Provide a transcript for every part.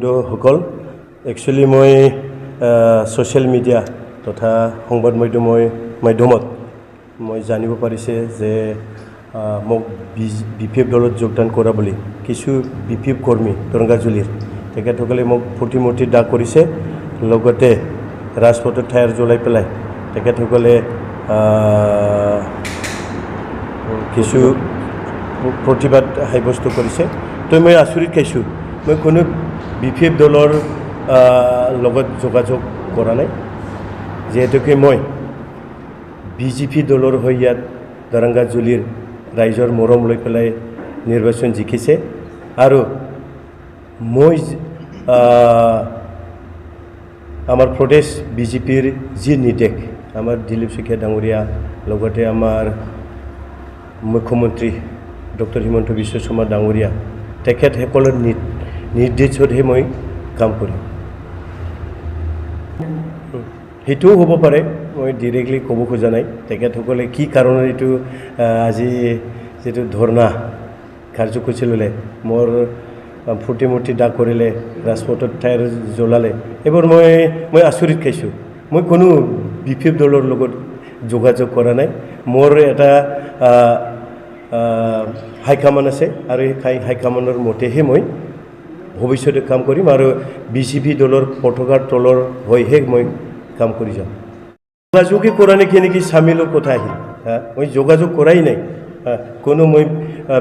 সকল একচুৱেলি মই social media তথা সংবাদ মাধ্যমত মই জানিব পাৰিছে যে মোক বিপিএফ দলত যোগদান কৰা বুলি কিছু বিপিএফ কৰ্মী দৰংগাজুলিৰ তেখেতসকলে মোক প্ৰতিমূৰ্তি দাগ কৰিছে লগতে ৰাজপথত টায়াৰ জ্বলাই পেলাই তেখেতসকলে কিছু প্ৰতিবাদ সাব্যস্ত কৰিছে তো মই আচৰিত খাইছোঁ মই কোনো বিপিএফ দলৰ লগত যোগাযোগ কৰা নাই যেহেতুকে মই বিজেপি দলৰ হৈ ইয়াত দৰংগাজুলিৰ ৰাইজৰ মৰম লৈ পেলাই নিৰ্বাচন জিকিছে আৰু মই আমাৰ প্ৰদেশ বিজেপিৰ যি নিৰ্দেশ আমাৰ দিলীপ শইকীয়া ডাঙৰীয়া লগতে আমাৰ মুখ্যমন্ত্ৰী ডক্টৰ হিমন্ত বিশ্ব শৰ্মা ডাঙৰীয়া তেখেতসকলৰ নিৰ্দেশতহে মই কাম কৰিম সেইটোও হ'ব পাৰে মই ডিৰেক্টলি ক'ব খোজা নাই তেখেতসকলে কি কাৰণত এইটো আজি যিটো ধৰ্ণা কাৰ্যসূচী ল'লে মোৰ প্ৰতিমূৰ্তি দাগ কৰিলে ৰাজপথত টায়াৰ জ্বলালে এইবোৰ মই আচৰিত খাইছোঁ মই কোনো বিপিএফ দলৰ লগত যোগাযোগ কৰা নাই মোৰ এটা হাইকমাণ্ড আছে আৰু এই হাইকমাণ্ডৰ মতেহে মই ভৱিষ্যতে কাম কৰিম আৰু বিজেপি দলৰ পতাকাৰ তলৰ হৈহে মই কাম কৰি যাম যোগাযোগে কৰা নেকি চামিলৰ কথা আহিল মই যোগাযোগ কৰাই নাই কোনো মই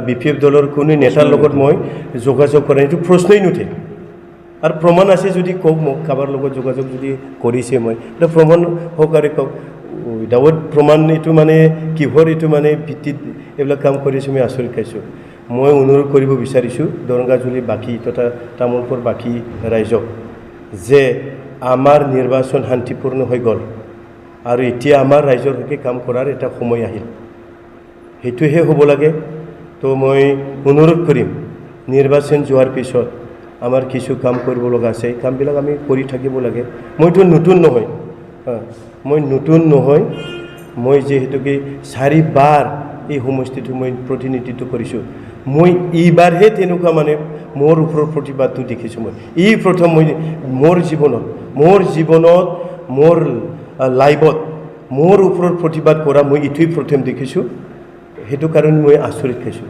বিপিএফ দলৰ কোনো নেতাৰ লগত মই যোগাযোগ কৰা এইটো প্ৰশ্নই নুঠে আৰু প্ৰমাণ আছে যদি কওক মোক কাৰোবাৰ লগত যোগাযোগ যদি কৰিছে মই এটা প্ৰমাণ সহকাৰে কওক উইদাউট প্ৰমাণ এইটো মানে কিহৰ এইটো মানে ভিত্তিত এইবিলাক কাম কৰিছোঁ মই আচৰিত খাইছোঁ মই অনুৰোধ কৰিব বিচাৰিছোঁ দৰংগাজুলি বাকী তথা তামোলপুৰ বাকী ৰাইজক যে আমাৰ নিৰ্বাচন শান্তিপূৰ্ণ হৈ গ'ল আৰু এতিয়া আমাৰ ৰাইজৰ হকে কাম কৰাৰ এটা সময় আহিল সেইটোহে হ'ব লাগে তো মই অনুৰোধ কৰিম নিৰ্বাচন যোৱাৰ পিছত আমাৰ কিছু কাম কৰিব লগা আছে কামবিলাক আমি কৰি থাকিব লাগে মইতো নতুন নহয় মই যিহেতুকে 4বাৰ এই সমষ্টিটো মই প্ৰতিনিধিত্ব কৰিছোঁ মই এইবাৰহে তেনেকুৱা মানে মোৰ ওপৰত প্ৰতিবাদটো দেখিছোঁ মই এই প্ৰথম মই মোৰ জীৱনত মোৰ লাইফত মোৰ ওপৰত প্ৰতিবাদ কৰা মই এইটোৱেই প্ৰথম দেখিছোঁ সেইটো কাৰণে মই আচৰিত খাইছোঁ